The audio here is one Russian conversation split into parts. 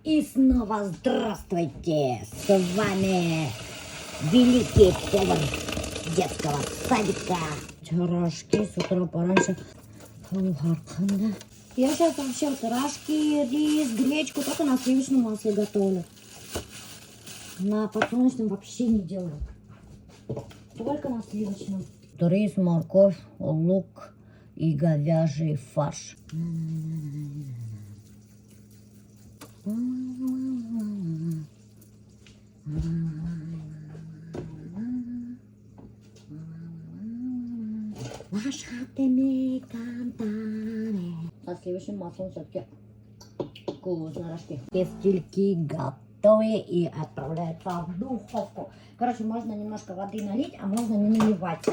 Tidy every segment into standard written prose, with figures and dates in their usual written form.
И снова здравствуйте! С вами великий повар детского садика. Рожки с утра пораньше. Я сейчас вообще рожки, рис, гречку только на сливочном масле готовлю. На подсолнечном вообще не делаю. Только на сливочном. Рис, морковь, лук и говяжий фарш. Со сливочным маслом все-таки вкусно рожки. Тефтельки готовые и отправляются в духовку. Короче, можно немножко воды налить, а можно не наливать,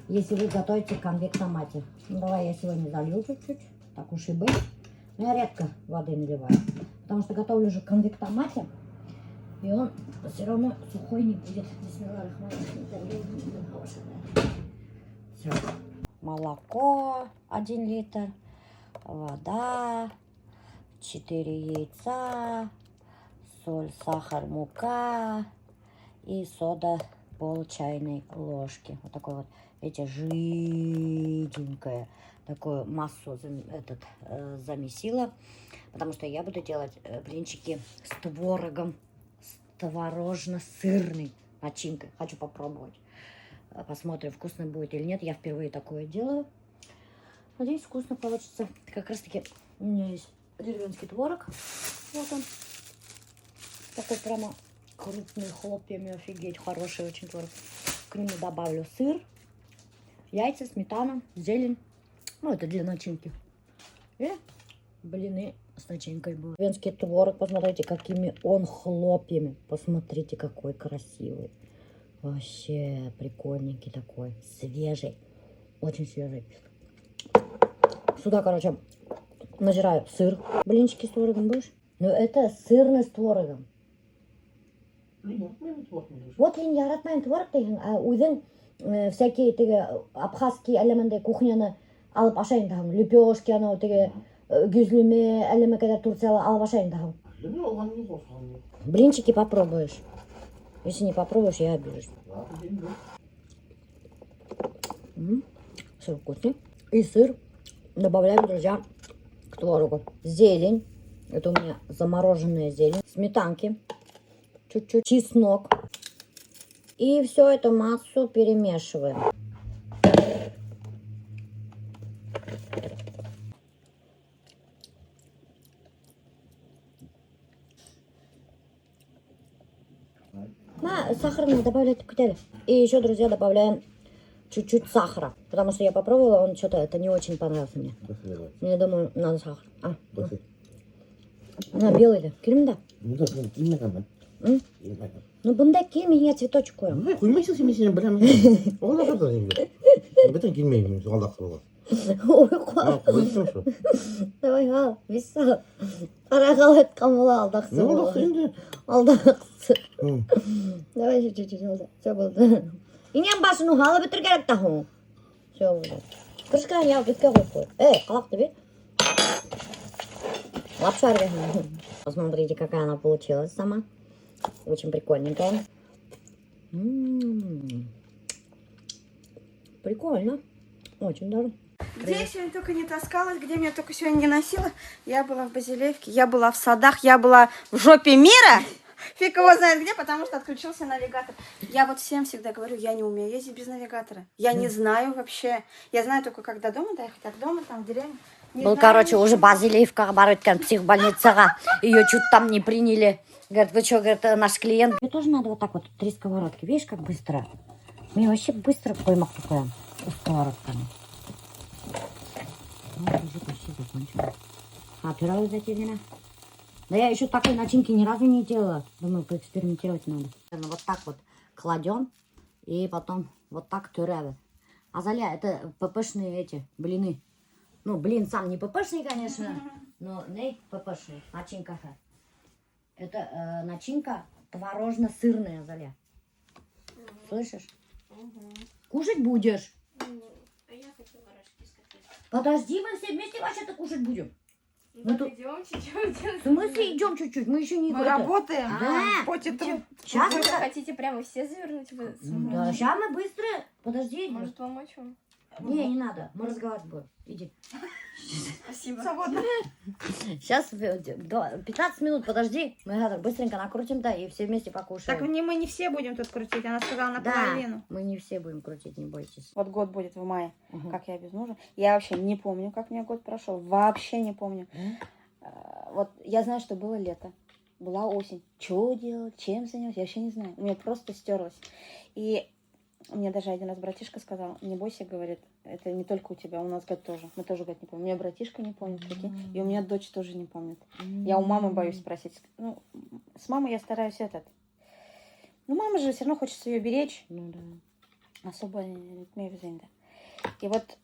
если вы готовите конвект томате. Ну, давай я сегодня залью чуть-чуть, так уж и быть. Но я редко воды наливаю, потому что готовлю же конвект томате, и он все равно сухой не будет. Все. Молоко 1 литр, вода, 4 яйца, соль, сахар, мука и сода пол чайной ложки. Вот такой вот, видите, жиденькое. Такую массу замесила, потому что я буду делать блинчики с творогом, с творожно-сырной начинкой. Хочу попробовать. Посмотрим, вкусно будет или нет. Я впервые такое делаю. Надеюсь, вкусно получится. Как раз таки у меня есть деревенский творог. Вот он. Такой прямо крупный, хлопьями. Офигеть, хороший очень творог. К нему добавлю сыр, яйца, сметана, зелень. Ну, это для начинки. И блины с начинкой будут. Деревенский творог, посмотрите, какими он хлопьями. Посмотрите, какой красивый. Вообще прикольненький такой, свежий, очень свежий. Сюда, короче, нажираю сыр. Блинчики с творогом будешь? Ну, это сырный с творогом. Вот мен яратмаймын творог деген, өзің всякие теге абхазский әлемінде кухняны алып ашайын дағым. Лепешки, анау теге гюзлеме, әлеме кәдер Турциялы алып ашайын дағым. Блинчики попробуешь. Если не попробуешь, я обижусь. Сыр вкусный. И сыр добавляем, друзья, к творогу. Зелень. Это у меня замороженная зелень. Сметанки. Чуть-чуть. Чеснок. И все эту массу перемешиваем. Сахар надо добавлять куда-то. И еще, друзья, добавляем чуть-чуть сахара. Потому что я попробовала, он что-то это не очень понравился мне. Я думаю, надо сахар. На белый ли? Килимда? Ну, бунда килми, я цветочек коем. Ну, куймайся себе сильно, бля, он даже это не видит. Бетон килмей, солдат солдат. Ой, қой. Давай, ал, висал. Арағал етқан бола алдақсы. Ну, алдақсы енді. Алдақсы. Давай чуть-чуть алда. Все болды. Инем басын ұғалы бітір керек таху. Все болды. Крышканы я бітке қойып қой. Қалақты бе? Лапшу әрге. Посмотрите, какая она получилась сама. Очень прикольненькая. Прикольно. Очень даже. Где я сегодня только не таскалась, где меня только сегодня не носила. Я была в Базилевке, я была в садах, я была в жопе мира. Фиг его знает где, потому что отключился навигатор. Я вот всем всегда говорю, я не умею ездить без навигатора. Я не знаю вообще. Я знаю только, когда дома доехать, а дома там в деревне. Был, короче, уже Базилевка, барыткан, психбольницаға. Ее чуть там не приняли. Говорит, вы что, говорит, наш клиент. Мне тоже надо вот так вот 3 сковородки. Видишь, как быстро? Мне вообще быстро коймак такое с сковородками. Ну, уже почти закончила. Пюре затеряно. Да я еще такой начинки ни разу не делала. Думаю, поэкспериментировать надо. Вот так вот кладем. И потом вот так пюре. Азалия, это ппшные эти блины. Ну, блин, сам не ппшный, конечно. Но не ппшный. Начинка. Это начинка творожно-сырная, Азалия. Слышишь? Кушать будешь? А я хочу рожки с котлетой. Подожди, мы все вместе вообще-то кушать будем. Ну, то... идем чуть-чуть. В смысле идем чуть-чуть? Мы еще не... Мы работаем. Да. По титру. Сейчас Вы мы... хотите прямо все завернуть в Да, сейчас мы быстро... Подожди. Может помочь вам? Не надо. Мы разговаривать будем. Иди. Спасибо. Свободно. Сейчас 15 минут, подожди. Мы это быстренько накрутим, да, и все вместе покушаем. Так мы не все будем тут крутить. Она сказала Да, наполовину. мы не все будем крутить, не бойтесь. Вот год будет в мае, Мгм. как я без мужа. Я вообще не помню, как у меня год прошел. Вообще не помню. Вот я знаю, что было лето. Была осень. Что делать? Чем заниматься? Я вообще не знаю. У меня просто стерлось. И мне даже один раз братишка сказал: не бойся, говорит, это не только у тебя, у нас год тоже. Мы тоже год не помним. У меня братишка не помнит, прикинь, и у меня дочь тоже не помнит. Я у мамы боюсь спросить. Ну, с мамой я стараюсь этот. Ну, мама же все равно хочется ее беречь. Ну да. Особо не да. И вот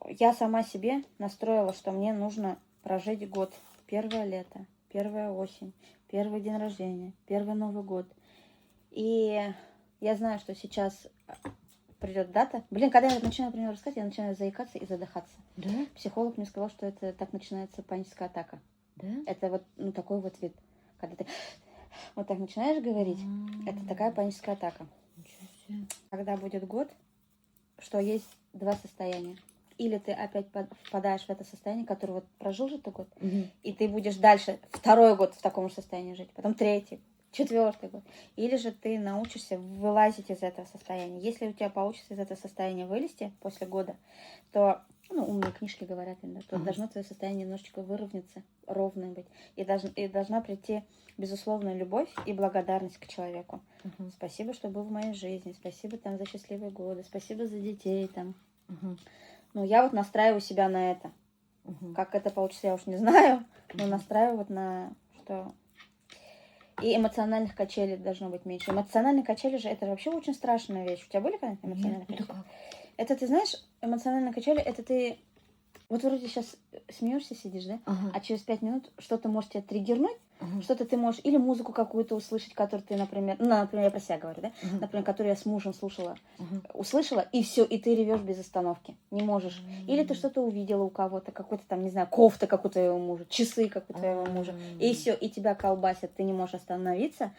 я сама себе настроила, что мне нужно прожить год. Первое лето, первая осень, первый день рождения, первый Новый год. И я знаю, что сейчас придет дата. Блин, когда я начинаю, например, рассказывать, я начинаю заикаться и задыхаться. Да? Психолог мне сказал, что это так начинается паническая атака. Да? Это вот такой вот вид. Когда ты вот так начинаешь говорить, это такая паническая атака. Ничего себе. Когда будет год, что есть два состояния. Или ты опять впадаешь в это состояние, которое вот прожил же ты год, Мгм. и ты будешь дальше второй год в таком же состоянии жить, потом третий, четвертый год. Или же ты научишься вылазить из этого состояния. Если у тебя получится из этого состояния вылезти после года, то, умные книжки говорят, да, то Ага. должно твое состояние немножечко выровняться, ровное быть. И должна прийти безусловная любовь и благодарность к человеку. Мгм. Спасибо, что был в моей жизни, спасибо там за счастливые годы, спасибо за детей там. Мгм. Я вот настраиваю себя на это. Мгм. Как это получится, я уж не знаю, но настраиваю вот на что... И эмоциональных качелей должно быть меньше. Эмоциональные качели же, это же вообще очень страшная вещь. У тебя были когда-нибудь эмоциональные Нет, качели? это как? Это ты знаешь, эмоциональные качели, это ты... Вот вроде сейчас смеешься, сидишь, да? Ага. А через 5 минут что-то может тебя триггернуть, Ага. что-то ты можешь... Или музыку какую-то услышать, которую ты, например... например, я про себя говорю, да? Ага. Например, которую я с мужем слушала. Ага. Услышала, и все, и ты ревешь без остановки. Не можешь. Или ты что-то увидела у кого-то, какой-то там, не знаю, кофта, как у твоего мужа, часы, как у твоего мужа. И все, и тебя колбасит, ты не можешь остановиться.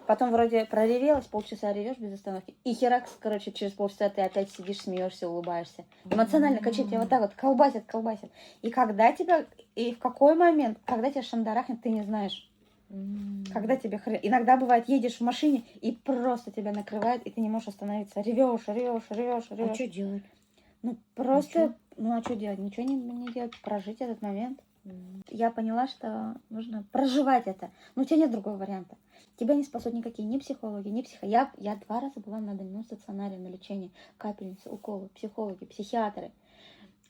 Потом вроде проревелась, полчаса ревешь без остановки. И херакс, короче, через полчаса ты опять сидишь, смеешься, улыбаешься. Эмоционально качает тебя вот так вот, колбасит. И когда тебя, и в какой момент, когда тебя шандарахнет, ты не знаешь. Когда тебе иногда бывает, едешь в машине, и просто тебя накрывает, и ты не можешь остановиться. Ревешь. А что делать? Просто, а что делать? Ничего не делать, прожить этот момент. Я поняла, что нужно проживать это. У тебя нет другого варианта. Тебя не спасут никакие ни психологи, ни Я 2 раза была на дневном стационаре на лечении. Капельницы, уколы, психологи, психиатры,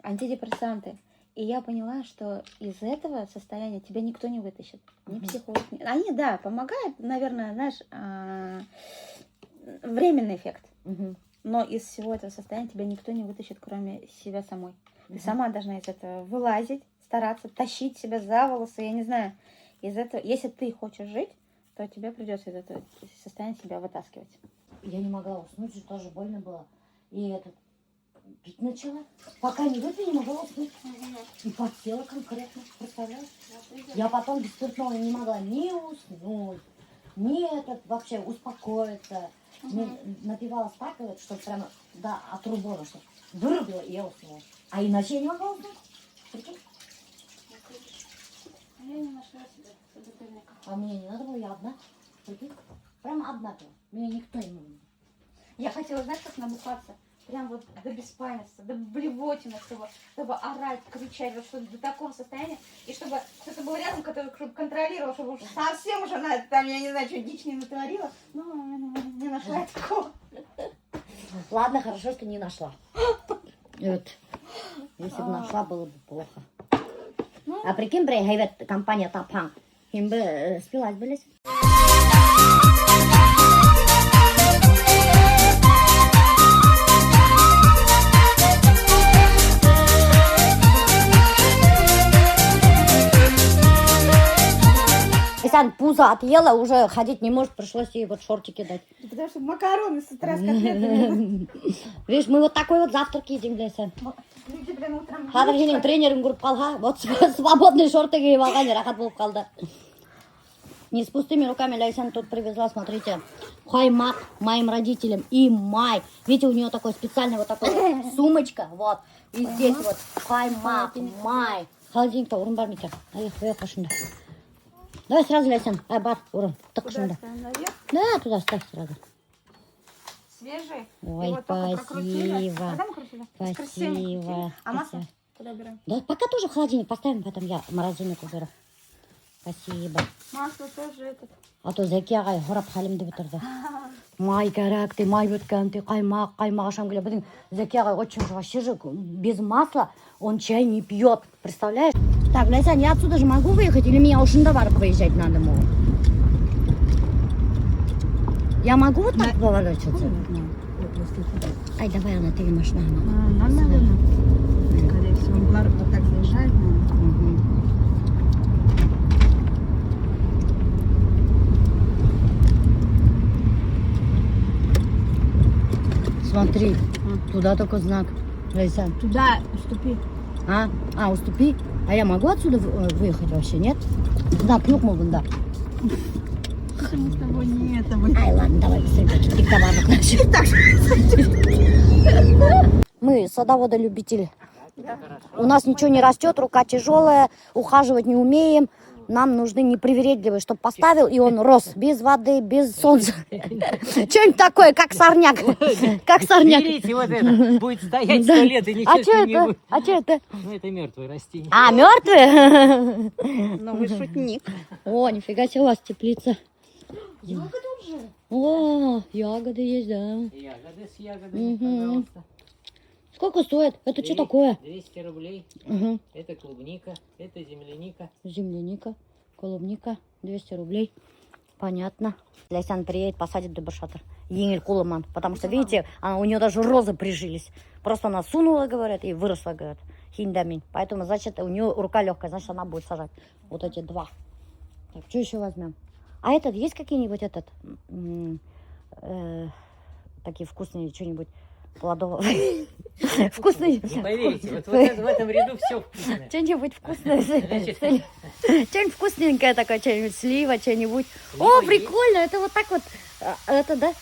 антидепрессанты. И я поняла, что из этого состояния тебя никто не вытащит. Ни психолог, ни... Они, да, помогают, наверное, знаешь, временный эффект. Мгм. Но из всего этого состояния тебя никто не вытащит, кроме себя самой. Ты сама должна из этого вылазить, стараться, тащить себя за волосы, я не знаю. Из этого, если ты хочешь жить, то тебе придется из этого состояния себя вытаскивать. Я не могла уснуть, же тоже больно было. И пить начала. Пока не выпила, не могла уснуть. И подсела конкретно, представляешь? Я потом без спиртного не могла ни уснуть, ни вообще успокоиться. Мне напивалась так, чтобы прямо от рубона, что вырубила, и я уснула. А иначе я не могла уснуть. Прикинь? Я не нашла себя собутыльника. А мне не надо было, я одна. Прикинь? Прямо одна была. Меня никто не мог. Я хотела, знаешь, как набухаться? Прям вот до беспамятства, до блевотины, чтобы орать, кричать, вот что до такого состояния. И чтобы кто-то был рядом, который контролировал, чтобы уж совсем уже она там, я не знаю, что дичь не натворила. Но не нашла я такого. Ладно, хорошо, что не нашла. Вот. Если бы нашла, было бы плохо. А прикинь, приезжает компания Тапан. Им бы спилать были. Сан пузо отъела, уже ходить не может, пришлось ей вот шортики дать. Потому что макароны с утра с котлетами. Видишь, мы вот такой вот завтрак едим, Леся. Люди, блин, утром... Қазір менің тренерім көріп қалға, вот свободный шорты киіп алған, рахат болып қалды. Не с пустыми руками Ляйсан тут привезла, смотрите, каймак моим родителям и май. Видите, у нее такой специальный вот такой сумочка, вот. И здесь вот каймак, май. Холодильник-то урын бар мекен. Ай, қашында. Давай сразу, Ляйсан. Ай, бар, урын. Тық қашында. Наверх. Да, туда ставь сразу. Свежий. Ой, И вот только прокрутили. спасибо. Когда мы крутили? Спасибо. Красиво крутили. А масло Спасибо. куда берем? Да, пока тоже в холодильник поставим, потом я в морозильник уберу. Спасибо. Масло тоже этот. А то Зәки ағай ғұрап халімді бітірді. Май керек, ты май өткен, ты қаймақ ашам келе. Біздің Зәки ағай очень же вообще же без масла он чай не пьет. Представляешь? Так, Ляйсан, я отсюда же могу выехать или меня ушында барып выезжать надо было? Я могу вот так поворачиваться? Ай, давай, она, ты машина. Нормально. Скорее всего, Глар вот так заезжает, наверное. Смотри, туда только знак. Ляйсан. Туда уступи. Уступи. А я могу отсюда выехать вообще, нет? Знак yok mu bunda? Потому что его нет. Ай, ладно, давай быстрее диктовать Мы садоводолюбители. У нас ничего не растет, рука тяжелая, ухаживать не умеем. Нам нужны непривередливые, чтобы поставил, и он рос. Без воды, без солнца. Что-нибудь такое, как сорняк. Как сорняк. Берите вот это, будет стоять 100 лет и ничего А что не это? будет. А что это? Ну, это мертвое растение. А, мертвые? Новый шутник. О, нифига себе, у вас теплица. Ягоды уже? О, ягоды есть, да. Ягоды с ягодами, Мгм. пожалуйста. Сколько стоит? Это что такое? 200 рублей. Угу. Это клубника, это земляника. Земляника, клубника, 200 рублей. Понятно. Ляйсан приедет, посадит дубашатор. Еңел Кулыман. Потому что, видите, у нее даже розы прижились. Просто она сунула, говорят, и выросла, говорят. Хиндамин. Поэтому, значит, у нее рука легкая, значит, она будет сажать. Вот эти два. Так, что еще возьмем? А этот, есть какие-нибудь такие вкусные, что-нибудь плодовые? Вкусные. Не поверите, вот в этом ряду все вкусное. Что-нибудь вкусное. Значит, Что-нибудь вкусненькое такое, что-нибудь слива, что-нибудь. О, прикольно, это вот так вот, это, да,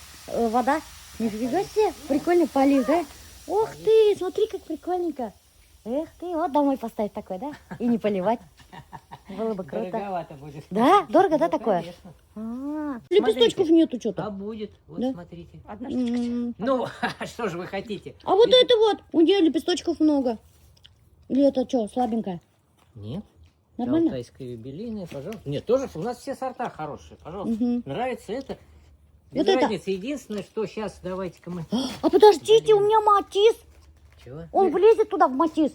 вода. Нифига себе, прикольный полив, да? Ух ты, смотри, как прикольненько. Эх ты, вот домой поставить такой, да? И не поливать. Было бы круто. дороговато будет. Да? Дорого, да, Ну, такое? конечно. Лепесточков нету что-то. А будет, вот Да? смотрите. Одна штучка. Ну, что же вы хотите? А вот это вот, у нее лепесточков много. Или это что, слабенькое? Нет. Нормально? Алтайская юбилейная, пожалуйста. Нет, тоже у нас все сорта хорошие, пожалуйста. Мгм. Нравится это? Без Вот это. разницы. Единственное, что сейчас давайте-ка мы... А подождите, у меня матис. Чего? Он влезет туда в матис.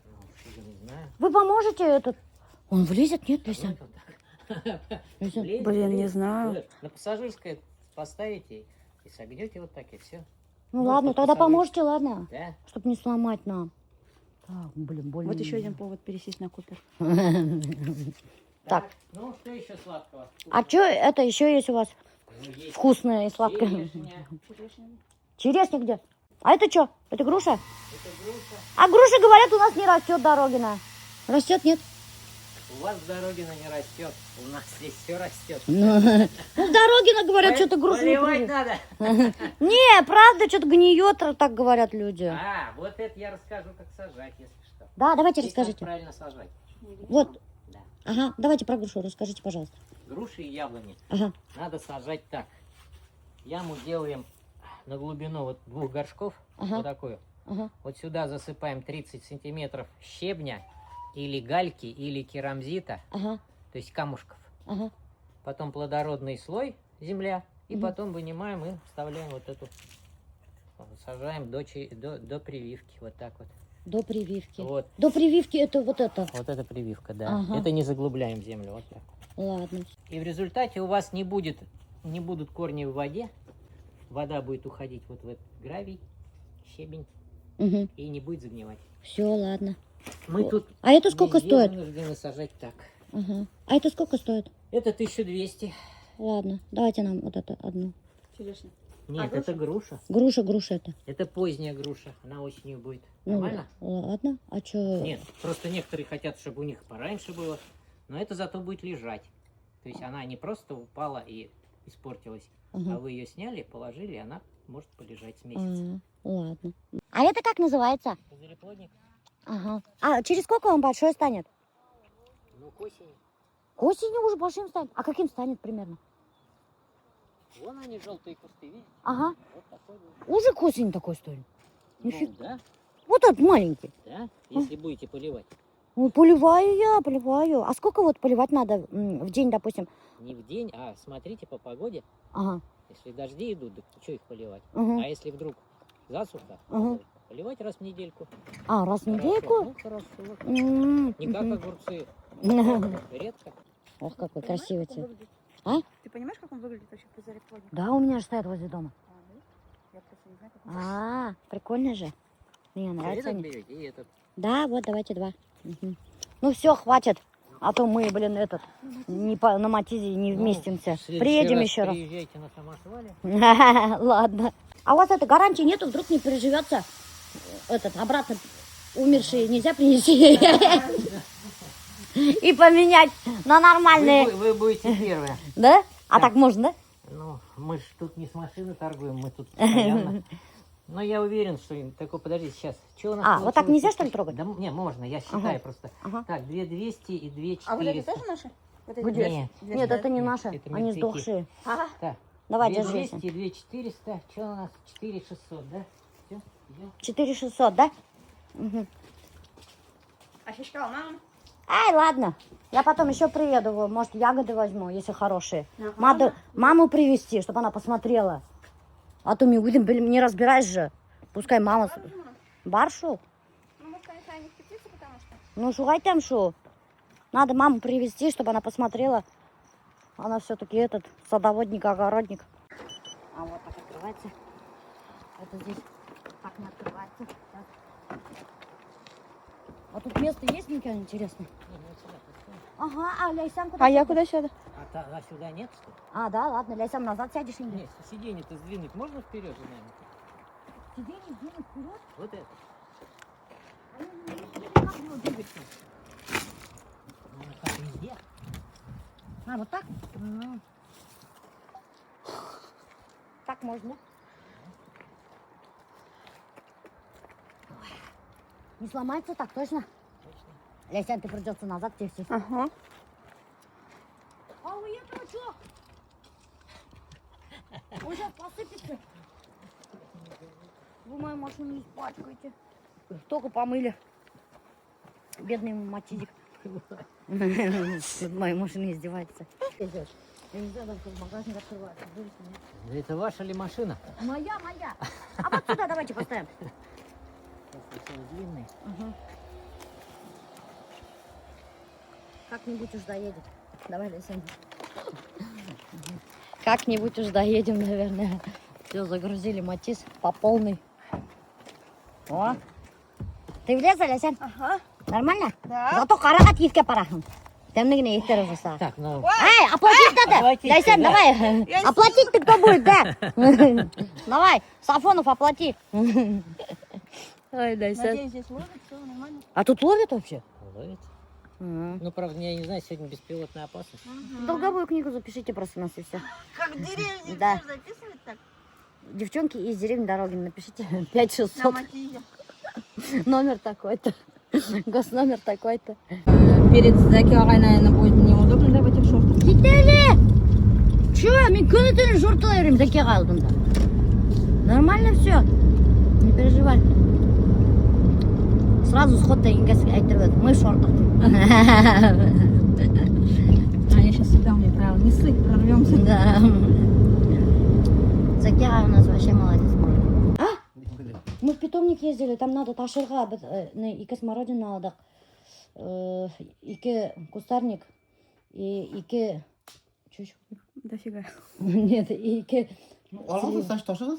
Ну, что-то не знаю. Вы поможете этот? Он влезет? Нет, Леся? Вот так. Леся? Влезет, Блин, не влезет. знаю. Вот. На пассажирское поставите и согнете вот так, и все. Ну Ну, ладно, кто тогда посаживает. поможете, ладно? Да? Чтобы не сломать нам. Так, блин, больно. Вот еще один повод пересесть на Купер. Так. Ну, что еще сладкого? А что это еще есть у вас? Ну, есть Вкусное и сладкое. черешня. Черешня где? А это что? Это груша? Это груша. А груша, говорят, у нас не растет Дорогина. Растет, нет? У вас Дорогина не растет. У нас здесь все растет. Ну, Дорогина, говорят, что-то груша не Поливать привезли. надо. Не, правда, что-то гниет, так говорят люди. А, вот это я расскажу, как сажать, если что. Да, давайте И как расскажите. правильно сажать. Вот, Да. ага, давайте про грушу расскажите, пожалуйста. Груши и яблони Ага, надо сажать так. Яму делаем на глубину вот 2 горшков, Ага. вот такую. ага, Вот сюда засыпаем 30 сантиметров щебня или гальки, или керамзита, ага, то есть камушков. ага. Потом плодородный слой, земля, и Мгм. потом вынимаем и вставляем вот эту, сажаем до прививки, вот так вот. До прививки. Вот, До прививки это вот это. вот эта прививка, да. Ага. Это не заглубляем в землю, вот так. Ладно. И в результате у вас не будут корни в воде, вода будет уходить вот в этот гравий, щебень, Угу. и не будет загнивать. Все, ладно. Мы О, тут А это сколько везде стоит? вынуждены сажать так. Ага. А это сколько стоит? Это 1200. Ладно, давайте нам вот это одну. Черешня. Нет, это груша. Груша это. Это поздняя груша. Она осенью будет. Ну, Нормально? ладно. А что? Нет, просто некоторые хотят, чтобы у них пораньше было. Но это зато будет лежать. То есть она не просто упала и испортилась, а Ага. вы ее сняли, положили, и она может полежать с месяца. Ладно. А это как называется? Козыреплодник? Ага. А через сколько он большой станет? Ну, к осени. К осени уже большим станет. А каким станет примерно? Вон они, желтые кусты, видите? Ага. Вот такой будет. Уже к осени такой станет. Ну, Нифига. да, Вот этот маленький. да, если будете поливать. Ну, поливаю. А сколько вот поливать надо в день, допустим? Не в день, а смотрите по погоде. Ага. Если дожди идут, так что их поливать? Ага. А если вдруг засуха, Ага. то поливать раз в недельку. А, раз в Хорошо. недельку? Ну, хорошо. Вот. М, Не как мгм. огурцы. Редко. Ох, какой Понимаешь, красивый как он цвет. выглядит? А? Ты понимаешь, как он выглядит вообще козыреплодник? Да, у меня же стоят возле дома. Ну, я просто не знаю, как он. Прикольно же. Мне нравятся Этот они. берете и этот. Да, вот, давайте два. Мгм. Ну все, хватит. А то мы, на Матизе не Ну, вместимся. в следующий Приедем еще раз. Приезжайте на самосвале. Ладно. А у вас это гарантии нету, вдруг не переживется обратно умершие нельзя принести и поменять на нормальные, Вы будете первые. да? А Да. так можно, да? Ну, мы ж тут не с машины торгуем, мы тут постоянно. Но я уверен, что такой, подожди, сейчас. Что у нас А, вот так получилось? нельзя, что ли, трогать? Да, не, можно, я считаю просто. Ага. Так, 2200 и 2400. А вот эти тоже наши? Вот эти Где? Нет. Нет, это не наши, Это они мертвяки. сдохшие. Ага. Так, Давай, 2200 держись. и 2400. Что у нас? 4600, да? Все, идем. 4600, да? Мгм. А фишка, мама? Ай, ладно. Я потом еще приеду, может, ягоды возьму, если хорошие. Ага. Надо маму привезти, чтобы она посмотрела. А то мы будем, блин, не разбираюсь же. Пускай мама... Баршу? Ну, может, конечно, они специфика, потому что... Ну, шугай там шо. Надо маму привезти, чтобы она посмотрела. Она все-таки этот садоводник, огородник. А вот так открывается. Это здесь так не открывается. Сейчас. А тут место есть, Никита, интересно? Не, ну сюда поставим. Ага, а Ляйсам куда? А я сядет? куда сяду? А сюда нет, что ли? А, да, ладно, Ляйсам назад сядешь или нет? Нет, сиденье-то сдвинуть можно вперед, динамик? Сиденье сдвинуть вперед? Вот это. А я не вижу, как его двигать. Ну, как везде. А, вот так? Так можно. Ой. Не сломается так, точно? Точно. Ляйсян, ты придется назад тебе сесть. Ага. А у этого что? Он сейчас посыпется. Вы мою машину не испачкаете. Только помыли. Бедный Матизик. Над моей машиной издевается. Я не знаю, даже как багажник открывается. Да это ваша ли машина? Моя. А вот сюда давайте поставим. Просто длинный. Ага. Как-нибудь уж доедет. Давай, Лесень. Как-нибудь уж доедем, наверное. Все, загрузили Матис по полной. О. Ты влезла, Лесень? Ага. Нормально? Да. Зато қарағат ефке парахын. Темнігіне ефтер жаса. Так, ну, Эй, оплатить надо! Оплатить, Лесень, да. давай. Я Оплатить ты кто будет, да? Давай, Сафонов, оплати. Ой, Лесень. Надеюсь, здесь ловит, все нормально. А тут ловят вообще? ловит. Ага. Ну, правда, я не знаю, сегодня беспилотная опасность. Долговую книгу запишите просто нас и все. Как в деревне Да. тоже записывать так? Девчонки из деревни Дорогин, напишите На 5600. Матизе. Номер такой-то. Госномер такой-то. Перед Заки Агай, наверное, будет неудобно, да, в этих шортах? Кетеле! Чё, мен күні түні жортылай беремін дәке қалдым да. Нормально все. Не переживай. Сразу сходта енгесіге айтырып еді. Мы в шортах. А я сейчас сюда, у меня правило, не сыпь, прорвемся. Да. Закига у нас вообще молодец. Мы в питомник ездили, там надо ташырға екі смородина алдық. Екі кустарник и екі... Чё еще? Дофига. Нет, екі... Алғансыз, саш ташыңыз?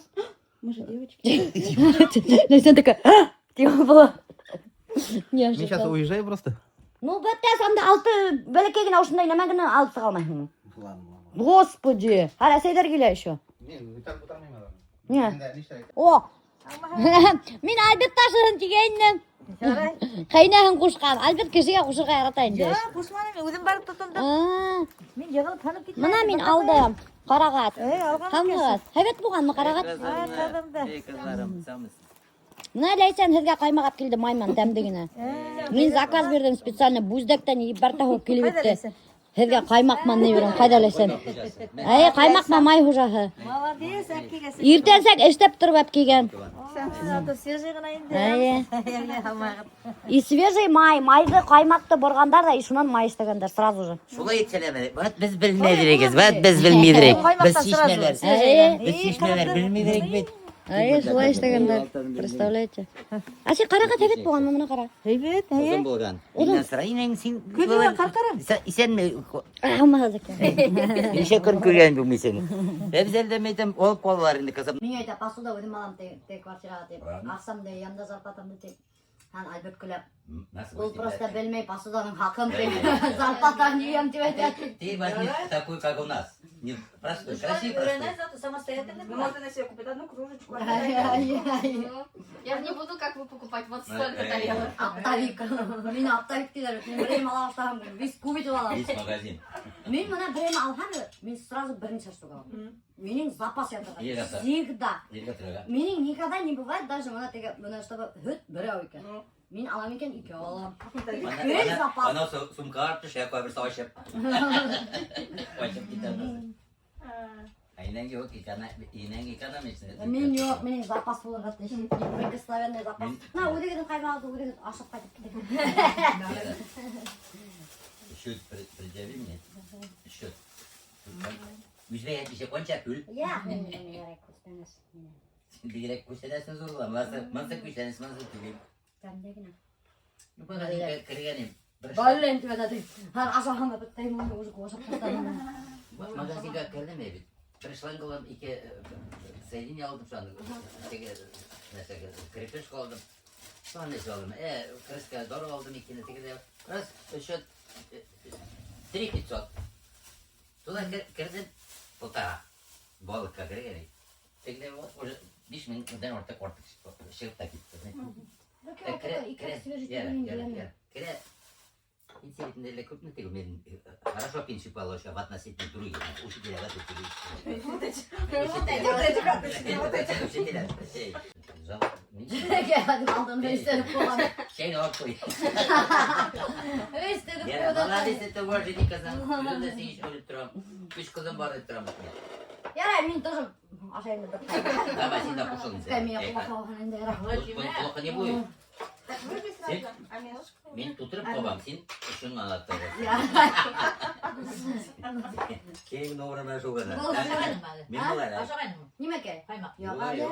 Мы же девочки. Лесен такая... Типа была... Мен сейчас уезжаю просто. Ну, бәтте самды алты бәлекегін аушындай немәгіні алып сығалмайсың. Ладно. Господи! Hala сейдер келе еще. Не. О! Мен Альберт ташыһын тигәйнем. Кайнаһын кушкан. Альберт кешегә кушырга ярата инде. Кушманым, үзем барып тотындым. Мин ягылып танып китмәдем. Менә мин алдым. Карагат. Алган Һәммәгез. Һәйбәт булганмы карагат? Кызларым, самыз. Менә Ләйсән һезгә каймагап килде майман тәмле генә. Мин заказ бирдем специально бүздәктән ибәртә килеп итте. Һезгә каймакман ни берем, кайда Ләйсән? Әй, каймакма май хуҗаһы. Молодец, әкигә. Иртәнсәк эштәп торып әп килгән. Сен свежий гына инде. Әйе. И свежий май, майды каймакты боргандар да, и шуннан май эштәгәндәр сразу же. Шулай итсәләр, вот без белмәдерегез, вот без белмәдерек. Без шишмәләр. Әйе. Без шишмәләр белмәдерек бит. Әйе, шулай эштәгәндәр. Представляете? А син карагат һәйбәт булганмы моны кара? Һәйбәт, Узын булган. Иннән сырайның син. Күрдеңме, каркарым? Исәнме? Һәммәгез икән. Ничә көн күргән бу мисен. Әбзәлдә мәйтәм ол каллар инде кызым. Мин әйтә, посуда үдем алам те квартирага дип. Аксам да янда зарплатамды тип. Хан Альберт күләп. Ул просто белмәй посуданың хакын тип. Зарплатаны юям дип әйтә. Ты возьми такой, как у нас. Не простой, красивый, простой. Самостоятельно. Вы можете себе купить одну кружечку. Я же не буду, как вы покупать вот столько тарелок. Аптавик. Мин аптавик диләр. Мин берем ала баштаган. Вис кубит алам. Есть магазин. Мин менә берем алган, мин сразу беренче штук алам. Минем запас ята. Нигә та? Всегда. Нигә торга? Минем никогда не бывает даже менә теге менә чтобы хөт берәү икән. Мин алам икән ике алам. Бер запас. Ана сумка төшә кабер савышып. Кайтып китәбез. Айнәң юк икән, инәң икән мисне. Мин юк, минем запас булырга тиеш. Благословенный запас. На, үдегедән кайма алды, үдегедән ашып кайтып китә. Счет предъяви мне. Счет. Үзбә яшә конча күл. Я, мин ярай күстәнәс. Дирек күчтәнәсен зурлам. Маса күчтәнәс маса түгел. Тәмле генә. Ну багажник кергәнем. Баллен тибәдә. Һәр ашаганда бит мин уже кошып кайтам. Магазинга кердем бит. Пришлангылам ике соединение алдым шаны. Теге нәрсәгә крепеж алдым. Соны алдым. Краска дорого алдым икене теге. Раз счет 3500. Туда кердем полтора. Балка кергән. Теге вот уже 5000 дән артык чыгып та китте. Кре. Интересно, для крупных ты хорошо пенсию получил в относительно других учителя, да, учителя. Алдым өстәп куйган. Şey ne yapıyor? Өстәп Ya bana dese de var dedi kızım. Önünde sen hiç ölüp duram. Üç kızım var duram. Ярай, мин тоже ашайын дип. Давай сюда пошел. Кәмия кулаклаган инде яра. Плохо не будет. Так выпей сразу. А минутку. Мен тутырып калгам, сен үшін аңлаттыр. Кейін норына жугана. Мен булай. Нимәкә? Булай.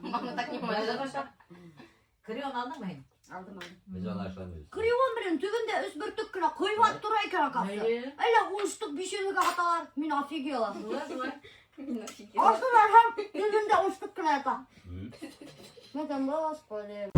Мама так не может. Алдым. Biz onu aşlamıyoruz. Крион белән түбендә өс бөртек кенә койват тора икән акасы. Әллә 10 штук бишенлегә хаталар. Мин офигела. Ашылар һәм түбендә 10 штук кенә ята. Мен там господи.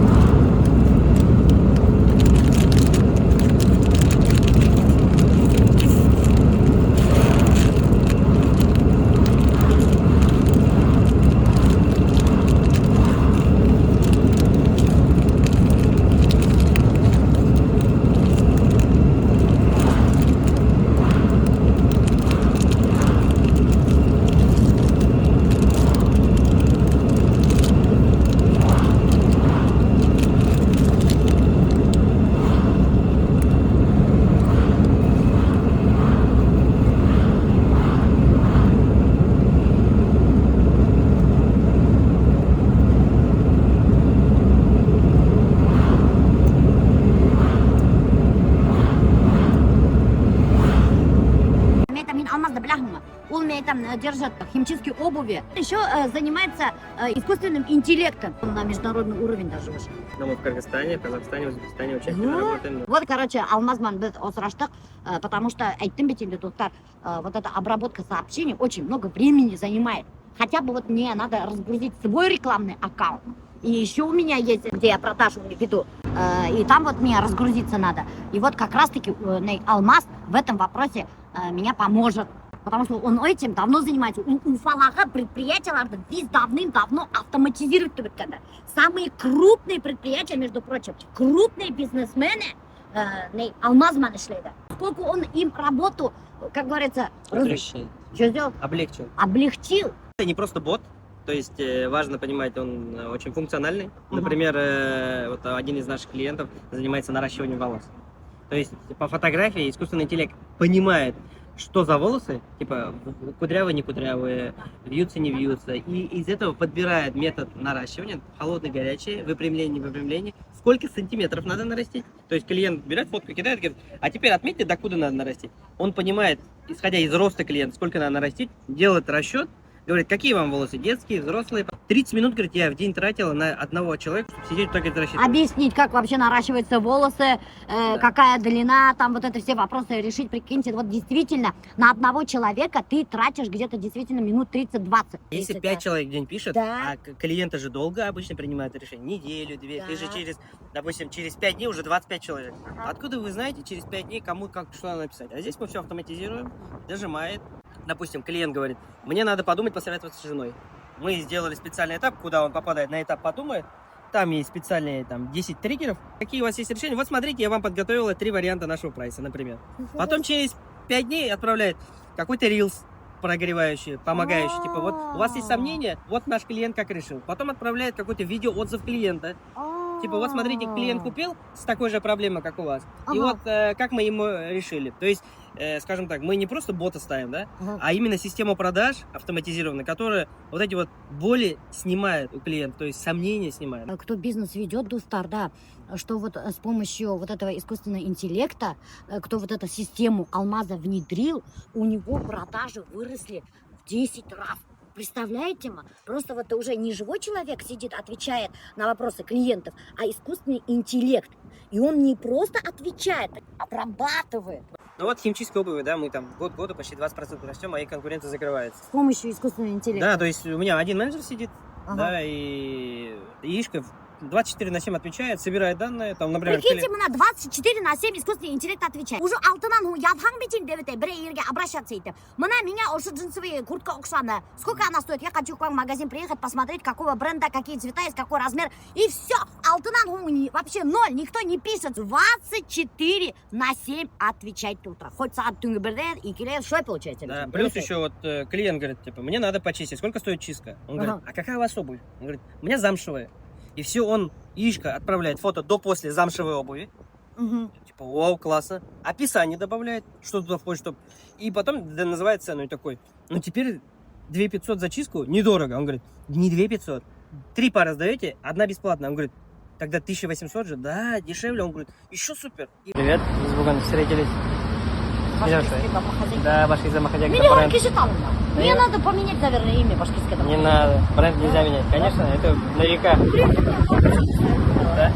Он меня там держит химчистки обуви. Еще занимается искусственным интеллектом. Он на международный уровень даже вышел. Но мы в Кыргызстане, в Казахстане, в Узбекистане очень активно работаем. Вот, короче, Алмазман біз осыраштық, потому что, айттым бит инде достар, вот эта обработка сообщений очень много времени занимает. Хотя бы вот мне надо разгрузить свой рекламный аккаунт. И еще у меня есть, где я продажу веду, и там вот мне разгрузиться надо. И вот как раз-таки Алмаз в этом вопросе меня поможет. Потому что он этим давно занимается. Уфалага предприятия biz давным-давно автоматизируют. Самые крупные предприятия, между прочим, крупные бизнесмены алмазман ишлейді. Сколько он им работу, как говорится, Облегчил. что сделал? Облегчил. Облегчил. Это не просто бот, то есть важно понимать, он очень функциональный. Например, вот один из наших клиентов занимается наращиванием волос. То есть по фотографии искусственный интеллект понимает, что за волосы, типа кудрявые, не кудрявые, вьются, не вьются, и из этого подбирает метод наращивания, холодный, горячий, выпрямление, не выпрямление, сколько сантиметров надо нарастить. То есть клиент берет фотку, кидает, говорит, а теперь отметьте, докуда надо нарастить. Он понимает, исходя из роста клиента, сколько надо нарастить, делает расчет, говорит, какие вам волосы, детские, взрослые. 30 минут, говорит, я в день тратила на одного человека, чтобы сидеть только это рассчитывать. Объяснить, как вообще наращиваются волосы, какая длина, там вот это все вопросы решить, прикиньте, вот действительно на одного человека ты тратишь где-то действительно минут 30-20. Если 5 человек в день пишет, Да. а клиенты же долго обычно принимают решение, неделю, две, Да. ты же допустим, через 5 дней уже 25 человек. Откуда вы знаете через 5 дней, кому как что надо написать? А здесь мы все автоматизируем, дожимает. Допустим, клиент говорит, мне надо подумать, посоветоваться с женой. Мы сделали специальный этап, куда он попадает на этап «подумай». Там есть специальные 10 триггеров. Какие у вас есть решения? Вот смотрите, я вам подготовила 3 варианта нашего прайса, например. Потом через 5 дней отправляет какой-то рилс прогревающий, помогающий. Типа, вот у вас есть сомнения, вот наш клиент как решил. Потом отправляет какой-то видео-отзыв клиента. Типа, вот смотрите, клиент купил с такой же проблемой, как у вас. И вот как мы ему решили. То есть, скажем так, мы не просто бота ставим, да, а именно систему продаж автоматизированную, которая вот эти вот боли снимает у клиента, то есть сомнения снимает. Кто бизнес ведет, Дустар, да, что вот с помощью вот этого искусственного интеллекта, кто вот эту систему алмаза внедрил, у него продажи выросли в 10 раз. Представляете, просто вот уже не живой человек сидит, отвечает на вопросы клиентов, а искусственный интеллект. И он не просто отвечает, а обрабатывает. Ну вот химчистка обуви, да, мы там год-года почти 20% растем, а их конкуренция закрывается. С помощью искусственного интеллекта. Да, то есть у меня один менеджер сидит, Ага. да, и яичко 24/7 отвечает, собирает данные, там, например... Прикиньте, на 24/7 искусственный интеллект отвечает. Уже алтынан ядхан битин девите, бреерге обращаться этим. Меня уже джинсовые куртка Оксана. Сколько она стоит? Я хочу к вам в магазин приехать, посмотреть, какого бренда, какие цвета есть, какой размер. И все. Алтынан вообще ноль, никто не пишет. 24/7 отвечать утро. Хоть саат түнгі бірден, и клиент, что получается? Да, плюс еще вот клиент говорит, типа, мне надо почистить, сколько стоит чистка? Он говорит, а какая у вас обувь? Он говорит, у меня замшевая. И все, он, яичко, отправляет фото до-после замшевой обуви. Типа, вау, классно. Описание добавляет, что туда входит, чтобы... И потом называет цену и такой, ну теперь 2500 за чистку недорого. Он говорит, не 2500, 3 пары сдаете, одна бесплатная. Он говорит, тогда 1800 же? Да, дешевле. Он говорит, еще супер. Привет, с Буган встретились. Да, башкирский домохозяйка. Миллион киши там. Мне надо поменять, наверное, имя башкирское. Не надо, бренд нельзя менять. Конечно, это на века. Да?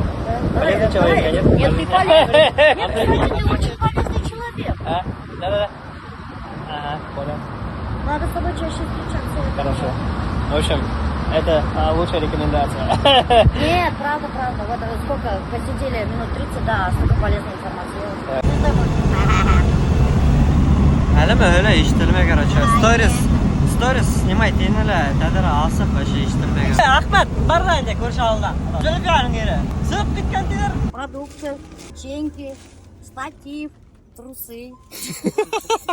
Полезный человек, конечно. Нет, ты полезный. Нет, ты не очень полезный человек. Да-да-да. Ага, понял. Надо с тобой чаще встречаться. Хорошо. В общем, это лучшая рекомендация. Нет, правда. Вот сколько посидели, минут 30, да, столько полезной информации. Әлем öyle iştirmek короче. Stories снимай тенеле. Тәдір асып вообще iştirmek. Ахмет, баррайда көрші ауылда. Жүріп жағын кері. Сып кеткен тедер. Продукты, печеньки, штатив, трусы.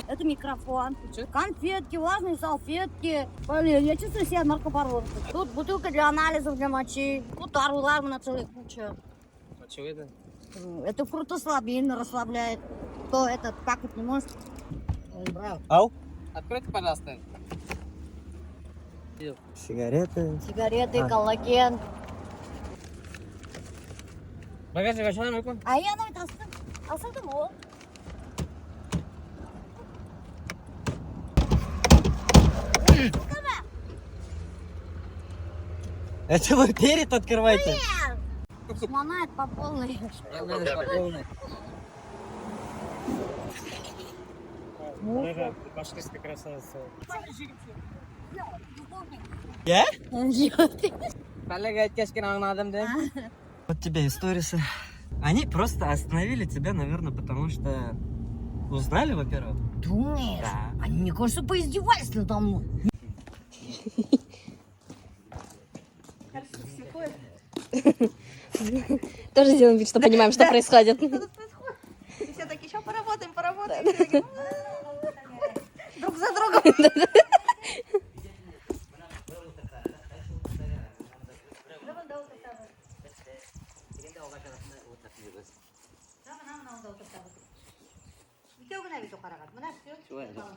Это микрофон. Конфетки, влажные салфетки. Блин, я чувствую себя наркобаронкой. Тут бутылка для анализов, для мочи. Тут арулармана целая куча. Очевидно. Это фрутослабин расслабляет. Кто этот, как это не может? Ау. Откройте, пожалуйста. Сигареты. Сигареты, коллаген. Багажник açalım mı? А я на это asıldım o. Это вы перед открываете? Шмонает по полной. Башкирская красавица. Я? Коллега, айткешкен аңладым да? Вот тебе и сторисы. Они просто остановили тебя, наверное, потому что Узнали, во-первых? Думаешь? Да. Они, мне кажется, поиздевались надо мной. Тоже делаем вид, что понимаем, что происходит. Что тут происходит? И все такие, еще поработаем. Друг за другом.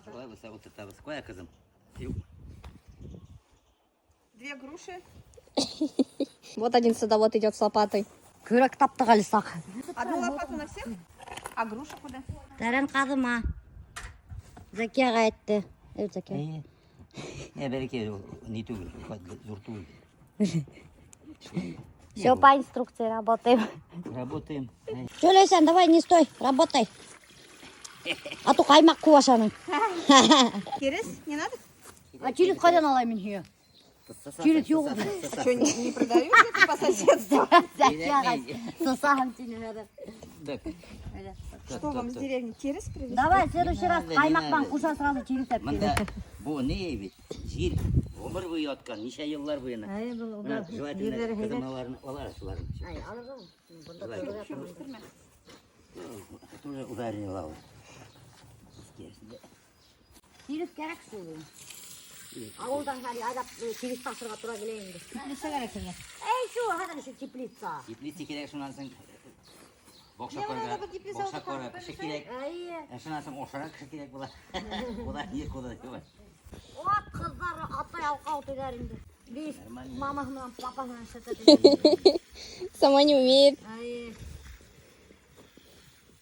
Шулай болса ултыртабыз. Қоя қызым. Две груши. Вот один садовод идет с лопатой. Көрек таптық әлі сақ. Одну лопату на всех. А груша куда? Тәрен қадыма. Закияға айтты. Заке. Береке не түгіл, зұр түгіл. Все по инструкции работаем. Работаем. Шөлейсен, давай не стой, работай. А то қаймақ қуашаның. Через? Не надо? А через қайдан алайын мен ее? Через yok. Что, не продают это по соседству? Закияға сосағым сені бәрі. Что вам с деревни через привезли? Давай, в следующий раз қаймақпан қуша сразу через Мында әпкелі. бұл не бит? Жер ғұмыр бойы атқан, неше жылдар бойына. Әй, бұл Мына желательно қызымаларын алар соларын. Ай, алырғым. Бұнда тұрып жатырмын. Тоже ударение лавы. Через керек сол. Ауылдан қали айдап через тасырға тұра келейін. Несі керек сізге? Эй, шу, қадан шу теплица. Теплица керек, шунан соң боқша қорға кіші керек. Шунан соң ошара кіші керек бұла. Бұла не қода деп. О, қыздары атай алқау тегерінде. Бейс, мамасынан, папасынан шытады. Сама не умеет. Ай.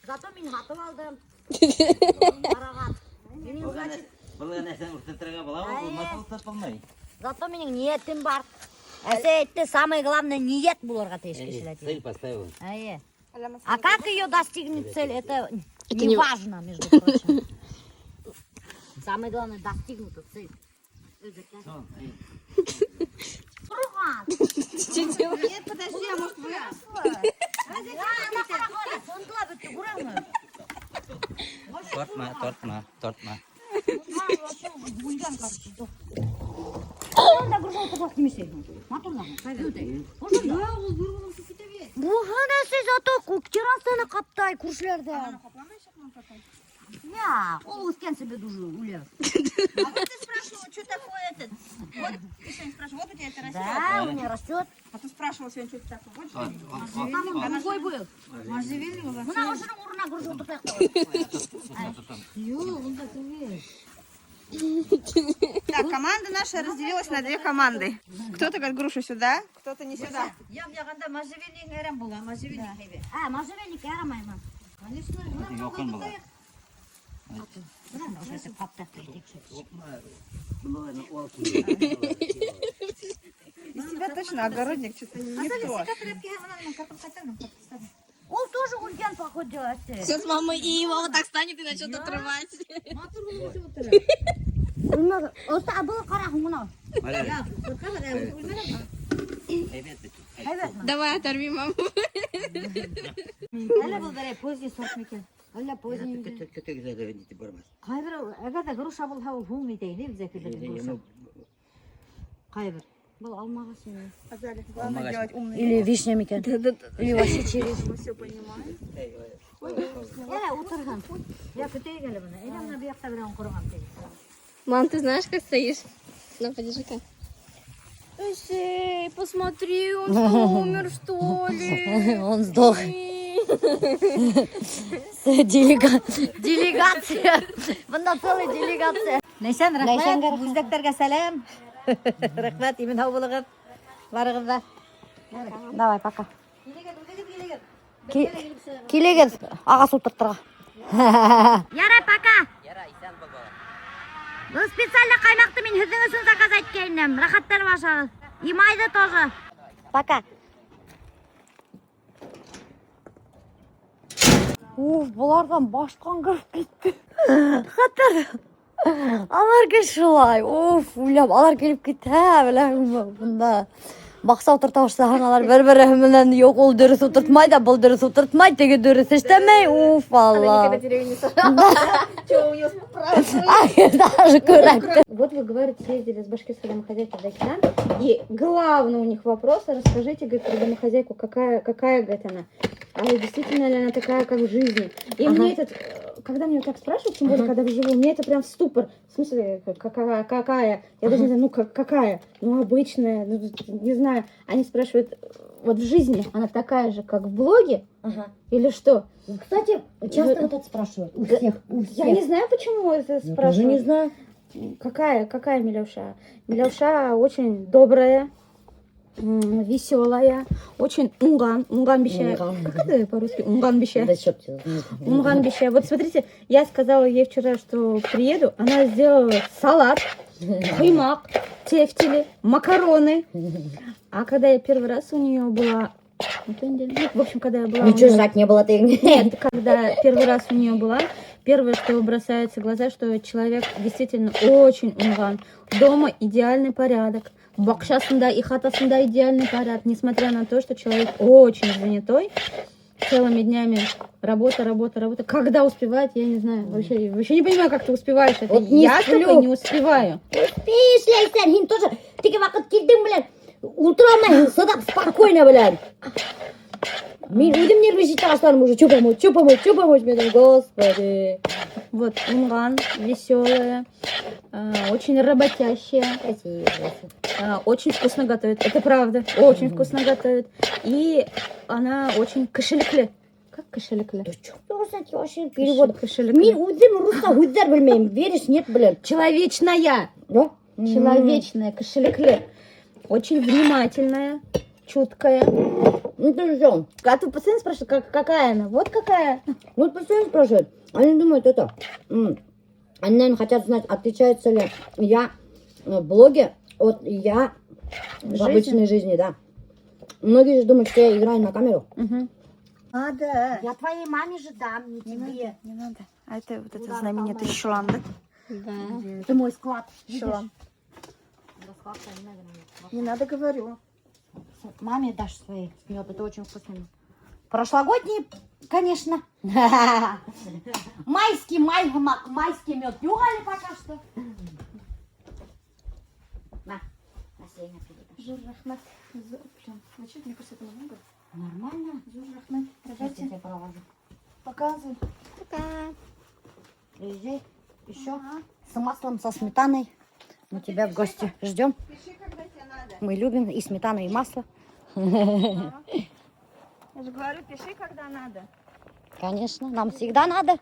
Зато мен хатып алдым. Қарағат. Менің значит, Бұл нәрсені ұртыртырға бола, бұл масыл тапылмай. зато менің ниетім бар. Әсе айтты, самое главное, ниет бұларға тешкешіләді. Цель поставил. Ай. А как ее достигнуть цель, это Это не не- важно, между прочим. Самое главное, достигнуть цель. Руган. Нет, подожди, а может выросла? Тортма. Бұғанасы зато террасаны қаптай күршілерді. Я, ол өскен себе дуже улез. А вот ты спрашивала, что такое этот? Вот, ты сегодня спрашивала, вот у тебя это растет? Да, у меня растет. А ты спрашивала сегодня, что это такое? Вот же. Там он другой был. Можжевельник у вас? Мына ошының орнына күрші отыртақ. Yok, он так умеет. Так, команда наша разделилась на две команды. Кто-то говорит грушу сюда, кто-то не сюда. Ям жағанда можжевельник әрем болған, можжевельник хебе. Можжевельник ярамаймын. Конечно, Yoqin bo'lar. Мына ошасы қаптақ кетекші. Из тебя точно огородник, что-то не то. Ол тоже ульген походу әсте. Сейчас мама и его вот так станет и начнет отрывать. Оста бұл қарақын мұнау. Давай, оторви маму. Әлі бұл бәрі поздний сорт мекен. Әлі поздний. Kötü barmaz. Қайбір, әгерде груша бұл хау хум етейді, біз әкелді груша. Қайбір. Бұл алмаға сені. Сказали, главное делать умный. Или вишня мекен. Или вообще через. Мы все понимаем. Отырған. Я күтей келі бұны. Әлі мұна бияқта бірін құрған тегі. Мам, ты знаешь, как стоишь? Ну, подержи-ка. Эй, посмотри, он что, умер, что ли? Он сдох. Делегация. Бұнда целый делегация. Лейсен, рахмет. Бүздіктерге сәлем. Рахмет, имен хау болығып. Барығызда. Давай, пока. Келегіз, ағасы отырттыға. Ярай, пока. Бұл специально қаймақты мен хүздің үшін заказ айткенім. Рахаттар башағыз. И майды тоже. Пока. Уф, бұлардан башқан кіріп кетті. Қатар. Алар келшілай. Уф, улап, алар келіп кетті. Бұнда Бақса отырта башласа аналар бір-бірі менен yok ол дұрыс отыртмай да бұл дұрыс отыртмай теге дұрыс іштемей уф алла. Чего у нее Даже көрәкті. Вот вы, говорите, съездили с башкирской домохозяйкой в Дагестан, и главный у них вопрос, расскажите, говорит, про домохозяйку, какая, говорит она, а действительно ли она такая, как в жизни? И мне этот, когда меня так спрашивают, тем более, когда вживую, мне это прям в ступор, в смысле, какая, я даже не знаю, ну, какая, ну, обычная, ну, не знаю, они спрашивают, вот в жизни она такая же, как в блоге, или что? Кстати, часто вот это спрашивают. У всех. Я не знаю, почему это спрашивают. не знаю. Какая Милявша? Милявша очень добрая, веселая, очень унган бещая. Как это по-русски? Унган бещая. Унган бещая. Вот смотрите, я сказала ей вчера, что приеду, она сделала салат, хуймак, тефтели, макароны. А когда я первый раз у нее была... в общем, когда я была... Ничего жрать не было ты. Нет, когда первый раз у нее была, первое, что бросается в глаза, что человек действительно очень унган. Дома идеальный порядок. Бакшасында и хатасында идеальный порядок. Несмотря на то, что человек очень занятой, целыми днями работа. Когда успевает, я не знаю. Вообще не понимаю, как ты успеваешь. Это Вот не я сплю. только не успеваю. Пишляй сен, хин тоже. Теге вақыт келдің білән. Ултырамайын, садақ спокойно білән. Мен өзім нервы жете бастадым уже. Чё помочь, мен думаю, господи. Вот, унган, веселая, очень работящая. Очень вкусно готовит. Это правда. Очень вкусно готовит. И она очень кошелекле. Как кошелекле? Да чё кстати, вообще перевод. Кошелекле. Мен өзім русса өздер білмеймін. Веришь, нет, блин. Человечная. Да? Человечная кошелекле. Очень внимательная, чуткая. Ну ты что? А ты постоянно спрашиваешь, какая она? Вот какая. Вот постоянно спрашивают. Они думают это. Они, наверное, хотят знать, отличается ли я в блоге от я в обычной жизни, да. Многие же думают, что я играю на камеру. Надо. Я твоей маме же дам, не тебе. Не надо. А это вот этот знаменитый шлам, да? Да. Это мой склад. Шлам. Не надо, говорю. Маме дашь своей мед, это очень вкусный. Прошлогодний, конечно. Майский майский мед. Нюхали пока что. На сеня передашь. Жур Рахмат. Значит, мне кажется, это много. Нормально. Жур Рахмат. Сейчас я тебя провожу. Показывай. Приезжай еще с маслом, со сметаной. Мы тебя в гости ждем. Пиши, когда тебе надо. Мы любим и сметану, и масло. Я же говорю, пиши, когда надо. Конечно, нам всегда надо.